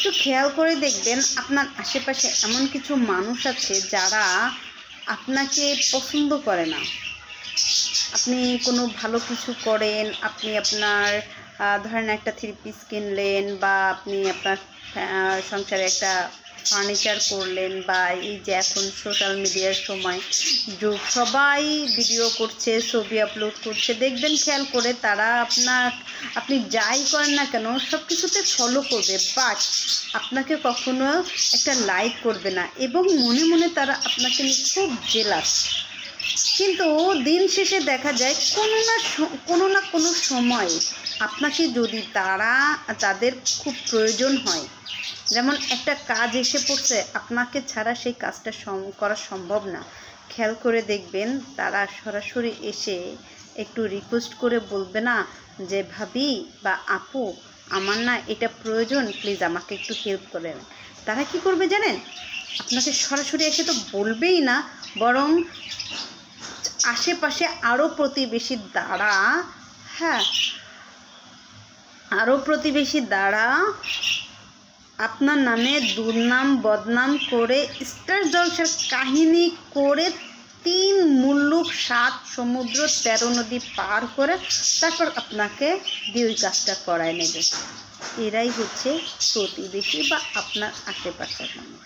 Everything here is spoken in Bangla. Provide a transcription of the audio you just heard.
একটু খেয়াল করে দেখবেন আপনার আশেপাশে এমন কিছু মানুষ আছে যারা আপনাকে পছন্দ করে না। আপনি কোনো ভালো কিছু করেন, আপনি আপনার ধরেন একটা 3 পিস কিনলেন, বা আপনি আপনার সংসারে একটা ফার্নিচার করলেন, বা এই যে এখন সোশ্যাল মিডিয়ার সময় যুগ, সবাই ভিডিও করছে, ছবি আপলোড করছে, দেখবেন খেয়াল করে তারা আপনি যাই করেন না কেন সব কিছুতে ফলো করবে, বাট আপনাকে কখনো একটা লাইক করবে না, এবং মনে মনে তারা আপনাকে নিয়ে খুব জেলাস। কিন্তু দিন শেষে দেখা যায় কোনো না কোনো সময় আপনাকে যদি তাদের খুব প্রয়োজন হয়, যেমন একটা কাজ এসে পড়ছে, আপনাকে ছাড়া সেই কাজটা করা সম্ভব না, খেয়াল করে দেখবেন তারা সরাসরি এসে একটু রিকোয়েস্ট করে বলবে না যে ভাবি বা আপু, আমার না এটা প্রয়োজন, প্লিজ আমাকে একটু হেল্প করেন। তারা কি করবে জানেন? আপনাকে সরাসরি এসে তো বলবেই না, বরং আশেপাশে আরও প্রতিবেশী দ্বারা আপনার নামে দুর্নাম বদনাম করে স্টার জলসার কাহিনী করে 3 মুলুক 7 সমুদ্র 13 নদী পার করে তারপর আপনাকে দিয়ে ওই কাজটা করায় নেবে। এরাই হচ্ছে প্রতিবেশী বা আপনার আশেপাশের মানুষ।